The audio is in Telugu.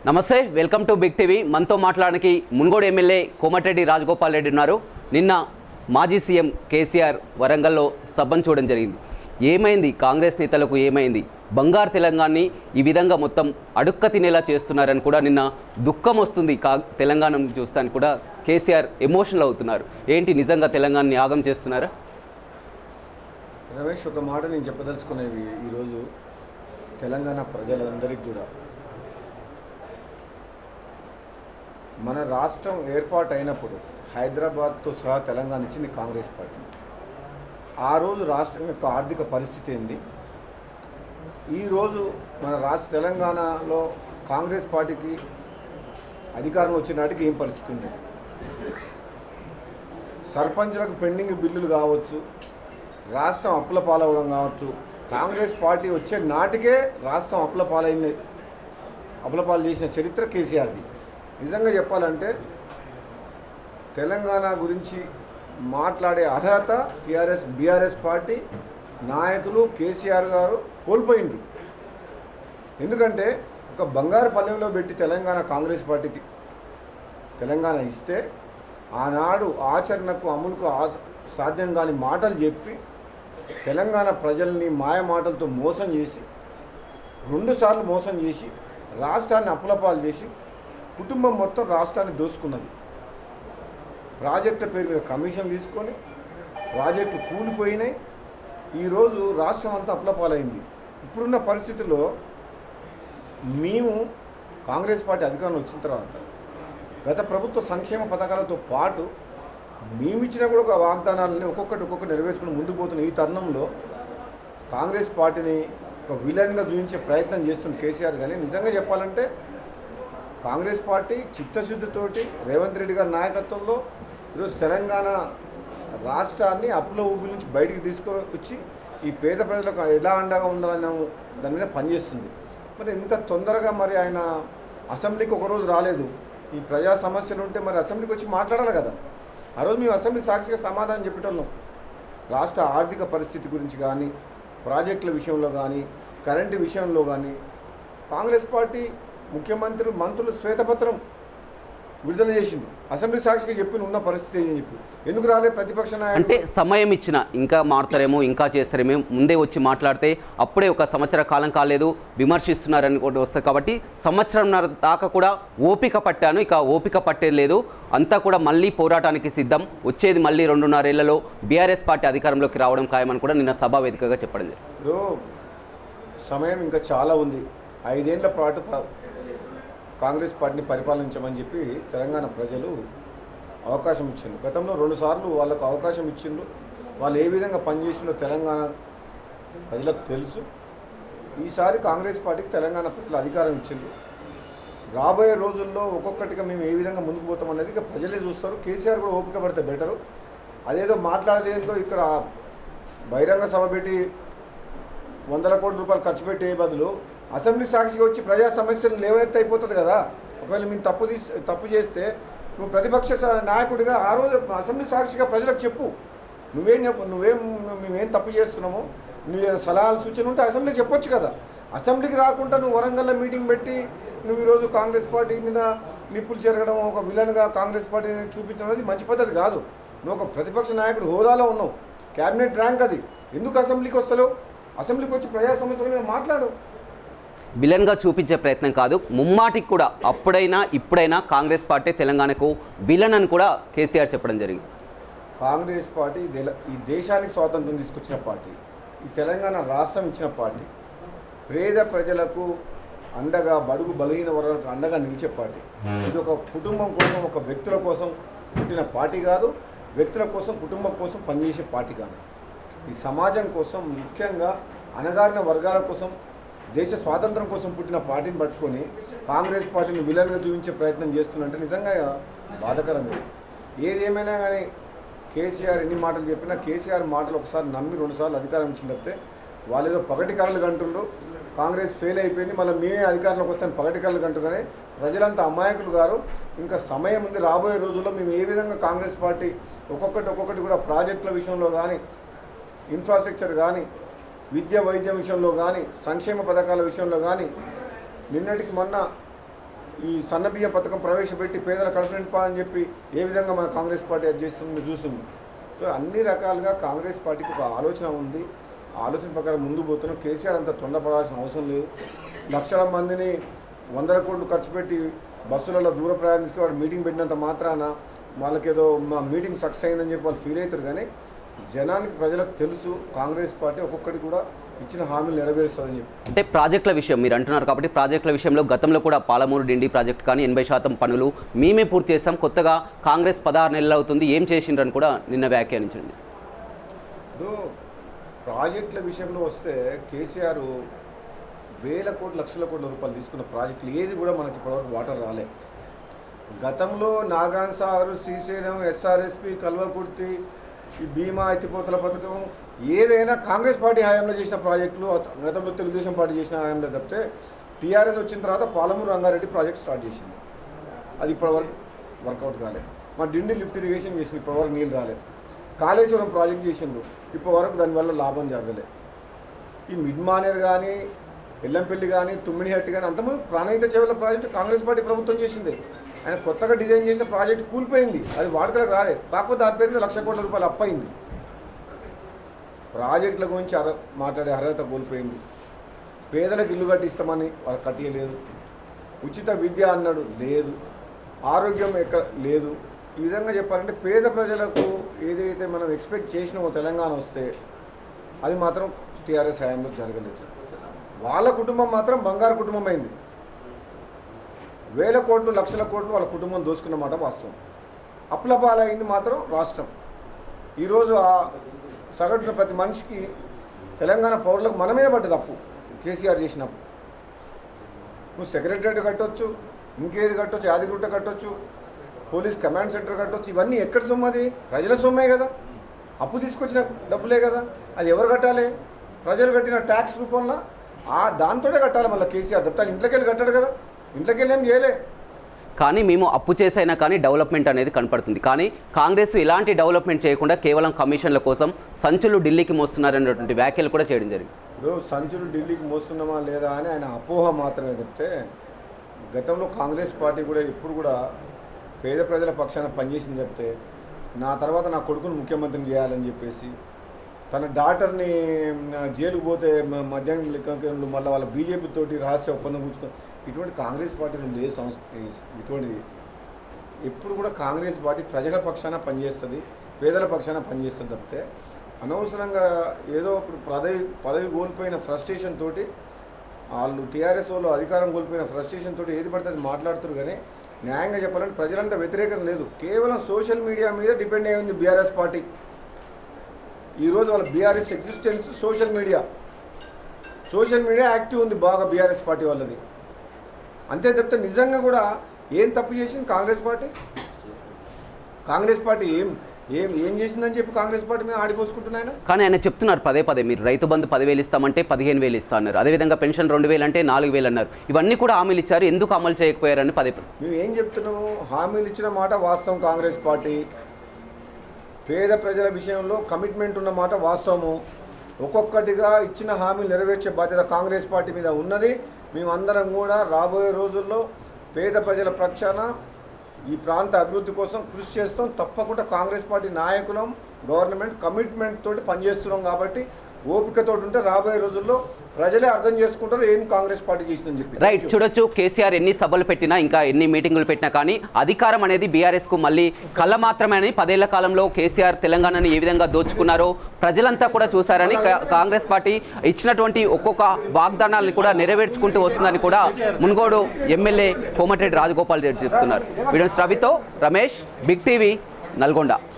నమస్తే, వెల్కమ్ టు బిగ్ టీవీ. మనతో మాట్లాడడానికి మున్గోడు ఎమ్మెల్యే కోమటిరెడ్డి రాజగోపాల్ రెడ్డి ఉన్నారు. నిన్న మాజీ సీఎం కేసీఆర్ వరంగల్లో సభను చూడడం జరిగింది. ఏమైంది? కాంగ్రెస్ నేతలకు ఏమైంది? బంగారు తెలంగాణని ఈ విధంగా మొత్తం అడుక్క తినేలా చేస్తున్నారని కూడా నిన్న దుఃఖం వస్తుంది. తెలంగాణను చూస్తానికి కూడా కేసీఆర్ ఎమోషనల్ అవుతున్నారు. ఏంటి, నిజంగా తెలంగాణని యాగం చేస్తున్నారా? రమేష్, ఒక మాట నేను చెప్పదలుచుకునేవి ఈరోజు తెలంగాణ ప్రజలందరికీ కూడా, మన రాష్ట్రం ఏర్పాటు అయినప్పుడు హైదరాబాద్తో సహా తెలంగాణ ఇచ్చింది కాంగ్రెస్ పార్టీ. ఆ రోజు రాష్ట్రం యొక్క ఆర్థిక పరిస్థితి ఏంది, ఈరోజు మన రాష్ట్ర తెలంగాణలో కాంగ్రెస్ పార్టీకి అధికారం వచ్చిన నాటికి ఏం పరిస్థితి ఉండేది? సర్పంచ్లకు పెండింగ్ బిల్లులు కావచ్చు, రాష్ట్రం అప్పుల పాలవడం కావచ్చు. కాంగ్రెస్ పార్టీ వచ్చే నాటికే రాష్ట్రం అప్పుల పాలు చేసిన చరిత్ర కేసీఆర్ది. నిజంగా చెప్పాలంటే తెలంగాణ గురించి మాట్లాడే అర్హత బీఆర్ఎస్ పార్టీ నాయకులు కేసీఆర్ గారు కోల్పోయిండ్రు. ఎందుకంటే ఒక బంగారు పల్లెంలో పెట్టి తెలంగాణ కాంగ్రెస్ పార్టీకి తెలంగాణ ఇస్తే ఆనాడు ఆచరణకు అమలుకు సాధ్యం కాని మాటలు చెప్పి తెలంగాణ ప్రజల్ని మాయ మాటలతో మోసం చేసి, 2 సార్లు మోసం చేసి, రాష్ట్రాన్ని అప్పులపాలు చేసి కుటుంబం మొత్తం రాష్ట్రాన్ని దోసుకున్నది. ప్రాజెక్టు పేరు మీద కమిషన్ తీసుకొని ప్రాజెక్టు కూలిపోయినాయి. ఈరోజు రాష్ట్రం అంతా అప్పులపాలైంది. ఇప్పుడున్న పరిస్థితుల్లో మేము కాంగ్రెస్ పార్టీ అధికారంలో వచ్చిన తర్వాత గత ప్రభుత్వ సంక్షేమ పథకాలతో పాటు మేమిచ్చిన కూడా ఒక వాగ్దానాలని ఒక్కొక్కటి నెరవేర్చుకుని ముందుకు పోతున్న ఈ తరుణంలో కాంగ్రెస్ పార్టీని ఒక విలన్గా చూపించే ప్రయత్నం చేస్తున్న కేసీఆర్. కానీ నిజంగా చెప్పాలంటే కాంగ్రెస్ పార్టీ చిత్తశుద్ధితోటి రేవంత్ రెడ్డి గారి నాయకత్వంలో ఈరోజు తెలంగాణ రాష్ట్రాన్ని అప్పుల ఊబి నుంచి బయటికి తీసుకొచ్చి ఈ పేద ప్రజలకు ఎలా అండగా ఉండాలన్న దాని మీద పనిచేస్తుంది. మరి ఇంత తొందరగా మరి ఆయన అసెంబ్లీకి ఒకరోజు రాలేదు. ఈ ప్రజా సమస్యలు ఉంటే మరి అసెంబ్లీకి వచ్చి మాట్లాడాలి కదా. ఆ రోజు మేము అసెంబ్లీ సాక్షిగా సమాధానం చెప్పేటోళ్ళం. రాష్ట్ర ఆర్థిక పరిస్థితి గురించి కానీ, ప్రాజెక్టుల విషయంలో కానీ, కరెంటు విషయంలో కానీ కాంగ్రెస్ పార్టీ ముఖ్యమంత్రి మంత్రులు శ్వేతపత్రం విడుదల చేసింది. అసెంబ్లీ సాక్షిగా చెప్పి ఉన్న పరిస్థితి అని చెప్పి ఎందుకు రాలే ప్రతిపక్ష నాయకులు? అంటే సమయం ఇచ్చిన, ఇంకా మారుతారేమో, ఇంకా చేస్తారేమో, ముందే వచ్చి మాట్లాడితే అప్పుడే 1 సంవత్సర కాలం కాలేదు విమర్శిస్తున్నారని కూడా వస్తాయి. కాబట్టి సంవత్సరంన్నర దాకా కూడా ఓపిక పట్టాను, ఇక ఓపిక పట్టేది లేదు. అంతా కూడా మళ్ళీ పోరాటానికి సిద్ధం. వచ్చేది మళ్ళీ 2.5 ఏళ్లలో బీఆర్ఎస్ పార్టీ అధికారంలోకి రావడం ఖాయమని కూడా నిన్న సభా వేదికగా చెప్పడం జరిగింది. ఇప్పుడు సమయం ఇంకా చాలా ఉంది. 5 ఏళ్ల పాటు కాంగ్రెస్ పార్టీని పరిపాలించమని చెప్పి తెలంగాణ ప్రజలు అవకాశం ఇచ్చిండ్రు. గతంలో 2 సార్లు వాళ్ళకు అవకాశం ఇచ్చిండ్రు. వాళ్ళు ఏ విధంగా పనిచేసిందో తెలంగాణ ప్రజలకు తెలుసు. ఈసారి కాంగ్రెస్ పార్టీకి తెలంగాణ ప్రజలు అధికారం ఇచ్చిండ్రు. రాబోయే రోజుల్లో ఒక్కొక్కటిగా మేము ఏ విధంగా ముందుకు పోతాం అనేది ఇక ప్రజలే చూస్తారు. కేసీఆర్ కూడా ఓపిక పడితే బెటరు. అదేదో మాట్లాడేదేందో ఇక్కడ బహిరంగ సభ పెట్టి 100 కోట్ల రూపాయలు ఖర్చు పెట్టే బదులు అసెంబ్లీ సాక్షిగా వచ్చి ప్రజా సమస్యలు లేవనెత్తి అయిపోతుంది కదా. ఒకవేళ మేము తప్పు చేస్తే నువ్వు ప్రతిపక్ష నాయకుడిగా ఆ రోజు అసెంబ్లీ సాక్షిగా ప్రజలకు చెప్పు. మేమేం తప్పు చేస్తున్నామో, నువ్వు సలహాలు సూచన ఉంటే అసెంబ్లీ చెప్పొచ్చు కదా. అసెంబ్లీకి రాకుండా నువ్వు వరంగల్లో మీటింగ్ పెట్టి నువ్వు ఈరోజు కాంగ్రెస్ పార్టీ మీద నిప్పులు చెరగడం, ఒక విలన్గా కాంగ్రెస్ పార్టీని చూపించడం అనేది మంచి పద్ధతి కాదు. నువ్వు ఒక ప్రతిపక్ష నాయకుడు హోదాలో ఉన్నావు, క్యాబినెట్ ర్యాంక్ అది. ఎందుకు అసెంబ్లీకి వస్తలేవు? అసెంబ్లీకి వచ్చి ప్రజా సమస్యల మీద మాట్లాడు. విలన్గా చూపించే ప్రయత్నం కాదు, ముమ్మాటికి కూడా అప్పుడైనా ఇప్పుడైనా కాంగ్రెస్ పార్టీ తెలంగాణకు విలన్ అని కూడా కేసీఆర్ చెప్పడం జరిగింది. కాంగ్రెస్ పార్టీ ఈ దేశానికి స్వాతంత్రం తీసుకొచ్చిన పార్టీ, ఈ తెలంగాణ రాష్ట్రం ఇచ్చిన పార్టీ, పేద ప్రజలకు అండగా, బడుగు బలహీన వర్గాలకు అండగా నిలిచే పార్టీ. ఇది ఒక కుటుంబం కోసం, ఒక వ్యక్తుల కోసం పుట్టిన పార్టీ కాదు. వ్యక్తుల కోసం, కుటుంబం కోసం పనిచేసే పార్టీ కాదు. ఈ సమాజం కోసం, ముఖ్యంగా అణగారిన వర్గాల కోసం, దేశ స్వాతంత్రం కోసం పుట్టిన పార్టీని పట్టుకొని కాంగ్రెస్ పార్టీని విలన్గా చూపించే ప్రయత్నం చేస్తున్నట్టే నిజంగా బాధకరమే. ఏదేమైనా కానీ కేసీఆర్ ఎన్ని మాటలు చెప్పినా కేసీఆర్ మాటలు ఒకసారి నమ్మి 2 సార్లు అధికారం ఇచ్చిన తప్పితే వాళ్ళు ఏదో పగటి కళలు కంటుండ్రు. కాంగ్రెస్ ఫెయిల్ అయిపోయింది, మళ్ళీ మేమే అధికారంలోకి వస్తాను పగటి కళలు కంటుగానే ప్రజలంతా అమాయకులు గారు. ఇంకా సమయం ఉంది. రాబోయే రోజుల్లో మేము ఏ విధంగా కాంగ్రెస్ పార్టీ ఒక్కొక్కటి కూడా ప్రాజెక్టుల విషయంలో కానీ, ఇన్ఫ్రాస్ట్రక్చర్ కానీ, విద్య వైద్యం విషయంలో కానీ, సంక్షేమ పథకాల విషయంలో కానీ, నిన్నటికి మొన్న ఈ సన్నబియ్యం పథకం ప్రవేశపెట్టి పేదల కడుపు నింపా అని చెప్పి ఏ విధంగా మన కాంగ్రెస్ పార్టీ అది చేస్తుంది చూస్తుంది. సో అన్ని రకాలుగా కాంగ్రెస్ పార్టీకి ఒక ఆలోచన ఉంది. ఆలోచన ప్రకారం ముందు పోతున్నాం. కేసీఆర్ అంత తొందరపడాల్సిన అవసరం లేదు. లక్షల మందిని 100 కోట్లు ఖర్చు పెట్టి బస్సులలో దూర ప్రయాణం తీసుకుని మీటింగ్ పెట్టినంత మాత్రాన వాళ్ళకేదో మా మీటింగ్ సక్సెస్ అయిందని చెప్పి వాళ్ళు ఫీల్ అవుతారు. కానీ జనానికి ప్రజలకు తెలుసు కాంగ్రెస్ పార్టీ ఒక్కొక్కటి కూడా ఇచ్చిన హామీలు నెరవేరుస్తుందని చెప్పి. అంటే ప్రాజెక్టుల విషయం మీరు అంటున్నారు కాబట్టి ప్రాజెక్టుల విషయంలో గతంలో కూడా పాలమూరు డిండి ప్రాజెక్టు కానీ 80% పనులు మేమే పూర్తి చేస్తాం, కొత్తగా కాంగ్రెస్ 16 నెలలు అవుతుంది, ఏం చేసిండ్రని కూడా నిన్న వ్యాఖ్యానించండి. ఇప్పుడు ప్రాజెక్టుల విషయంలో వస్తే కేసీఆర్ వేల కోట్ల లక్షల కోట్ల రూపాయలు తీసుకున్న ప్రాజెక్టులు ఏది కూడా మనకి ఇప్పటివరకు వాటర్ రాలే. గతంలో నాగాన్ సాగర్, శ్రీశైలం, ఎస్ఆర్ఎస్పి, కల్వకుర్తి, ఈ భీమా ఎత్తిపోతల పథకం ఏదైనా కాంగ్రెస్ పార్టీ హయాంలో చేసిన ప్రాజెక్టులు, గతంలో తెలుగుదేశం పార్టీ చేసిన హయాంలో తప్పితే టీఆర్ఎస్ వచ్చిన తర్వాత పాలమూరు రంగారెడ్డి ప్రాజెక్ట్ స్టార్ట్ చేసింది. అది ఇప్పటివరకు వర్కౌట్ కాలేదు. మా డిండి లిఫ్ట్ ఇరిగేషన్ చేసింది, ఇప్పటివరకు నీళ్ళు రాలేదు. కాళేశ్వరం ప్రాజెక్ట్ చేసిండ్రు, ఇప్పటివరకు దానివల్ల లాభం జరగలేదు. ఈ మిడ్మానేర్ కానీ, ఎల్లంపల్లి కానీ, తుమ్మిడిహట్టి కానీ అంతకుముందు ప్రాణహిత చేవల ప్రాజెక్టు కాంగ్రెస్ పార్టీ ప్రభుత్వం చేసింది. ఆయన కొత్తగా డిజైన్ చేసిన ప్రాజెక్టు కూలిపోయింది, అది వాడుకలకు రాలేదు. కాకపోతే దాని పేరు మీద 1,00,000 కోట్ల రూపాయలు అప్పయింది. ప్రాజెక్టుల గురించి మాట్లాడే అర్హత కోల్పోయింది. పేదలకు ఇల్లు కట్టిస్తామని వాళ్ళు కట్టియలేదు. ఉచిత విద్య అన్నాడు, లేదు. ఆరోగ్యం ఎక్కడ లేదు. ఈ విధంగా చెప్పాలంటే పేద ప్రజలకు ఏదైతే మనం ఎక్స్పెక్ట్ చేసినామో తెలంగాణ వస్తే అది మాత్రం టీఆర్ఎస్ హయాంలో జరగలేదు. వాళ్ళ కుటుంబం మాత్రం బంగారు కుటుంబం అయింది. వేల కోట్లు లక్షల కోట్లు వాళ్ళ కుటుంబం దోసుకున్నమాట వాస్తవం. అప్పుల పాలైంది మాత్రం రాష్ట్రం. ఈరోజు ఆ సగటున ప్రతి మనిషికి తెలంగాణ పౌరులకు మన మీద పడ్డది అప్పు. కేసీఆర్ చేసినప్పుడు నువ్వు సెక్రటరేట్ కట్టొచ్చు, ఇంకేది కట్టొచ్చు, యాదగిరిగుట్ట కట్టొచ్చు, పోలీస్ కమాండ్ సెంటర్ కట్టొచ్చు. ఇవన్నీ ఎక్కడి సొమ్ము? అది ప్రజల సొమ్మే కదా, అప్పు తీసుకొచ్చిన డబ్బులే కదా. అది ఎవరు కట్టాలి? ప్రజలు కట్టిన ట్యాక్స్ రూపంలో దాంతోనే కట్టాలి. మళ్ళీ కేసీఆర్ తప్ప ఇంట్లోకి వెళ్ళి కట్టాడు కదా, ఇంట్లోకి వెళ్ళి ఏం చేయలే. కానీ మేము అప్పు చేసైనా కానీ డెవలప్మెంట్ అనేది కనపడుతుంది. కానీ కాంగ్రెస్ ఇలాంటి డెవలప్మెంట్ చేయకుండా కేవలం కమిషన్ల కోసం సంచులు ఢిల్లీకి మోస్తున్నారనేటువంటి వ్యాఖ్యలు కూడా చేయడం జరిగింది. సంచులు ఢిల్లీకి మోస్తున్నామా లేదా అని ఆయన అపోహ మాత్రమే చెప్తే, గతంలో కాంగ్రెస్ పార్టీ కూడా ఎప్పుడు కూడా పేద ప్రజల పక్షాన పనిచేసింది. చెప్తే నా తర్వాత నా కొడుకును ముఖ్యమంత్రిని చేయాలని చెప్పేసి తన డాటర్ని జైలుకు పోతే మధ్యాహ్నం లెక్కలు మళ్ళీ వాళ్ళ బీజేపీ తోటి రహస్య ఒప్పందం కూర్చుకొని ఇటువంటి కాంగ్రెస్ పార్టీలో లేదు. ఇటువంటిది ఎప్పుడు కూడా కాంగ్రెస్ పార్టీ ప్రజల పక్షాన పనిచేస్తుంది, పేదల పక్షాన పనిచేస్తుంది తప్పితే అనవసరంగా ఏదో ఇప్పుడు పదవి కోల్పోయిన ఫ్రస్ట్రేషన్ తోటి వాళ్ళు టీఆర్ఎస్ వాళ్ళు అధికారం కోల్పోయిన ఫ్రస్ట్రేషన్ తోటి ఏది పడితే అది మాట్లాడుతారు. కానీ న్యాయంగా చెప్పాలంటే ప్రజలంతా వ్యతిరేకం లేదు, కేవలం సోషల్ మీడియా మీద డిపెండ్ అయి ఉంది బీఆర్ఎస్ పార్టీ. ఈరోజు వాళ్ళ BRS existence social media active ఉంది బాగా బీఆర్ఎస్ పార్టీ వాళ్ళది. అంతే తప్పితే నిజంగా కూడా ఏం తప్పు చేసింది కాంగ్రెస్ పార్టీ ఏం చేసిందని చెప్పి కాంగ్రెస్ పార్టీ మీద ఆడిపోసుకుంటున్నాయన. కానీ ఆయన చెప్తున్నారు పదే పదే, మీరు రైతు బంధు 10,000 ఇస్తామంటే 15,000 ఇస్తా అన్నారు. అదేవిధంగా పెన్షన్ 2,000 అంటే 4,000 అన్నారు. ఇవన్నీ కూడా హామీలు ఇచ్చారు, ఎందుకు అమలు చేయకపోయారని పదే పదే మేము ఏం చెప్తున్నాము? హామీలు ఇచ్చిన మాట వాస్తవం. కాంగ్రెస్ పార్టీ పేద ప్రజల విషయంలో కమిట్మెంట్ ఉన్న మాట వాస్తవము. ఒక్కొక్కటిగా ఇచ్చిన హామీలు నెరవేర్చే బాధ్యత కాంగ్రెస్ పార్టీ మీద ఉన్నది. మేమందరం కూడా రాబోయే రోజుల్లో పేద ప్రజల పక్షాన ఈ ప్రాంత అభివృద్ధి కోసం కృషి చేస్తాం. తప్పకుండా కాంగ్రెస్ పార్టీ నాయకులం, గవర్నమెంట్ కమిట్మెంట్ తోటి పనిచేస్తున్నాం. కాబట్టి ఓపికతో ఉంటే రాబోయే రోజుల్లో ప్రజలే అర్థం చేసుకుంటారు ఏం కాంగ్రెస్ పార్టీ చేసిందని చెప్పి. రైట్, చూడొచ్చు కేసీఆర్ ఎన్ని సభలు పెట్టినా, ఇంకా ఎన్ని మీటింగులు పెట్టినా కానీ అధికారం అనేది బీఆర్ఎస్కు మళ్ళీ కళ్ళ మాత్రమే అని 10 ఏళ్ల కాలంలో కేసీఆర్ తెలంగాణని ఏ విధంగా దోచుకున్నారో ప్రజలంతా కూడా చూశారని, కాంగ్రెస్ పార్టీ ఇచ్చినటువంటి ఒక్కొక్క వాగ్దానాలను కూడా నెరవేర్చుకుంటూ వస్తుందని కూడా మున్గోడు ఎమ్మెల్యే కోమటిరెడ్డి రాజగోపాల్ రెడ్డి చెప్తున్నారు. వీడియో రవితో రమేష్, బిగ్ టీవీ, నల్గొండ.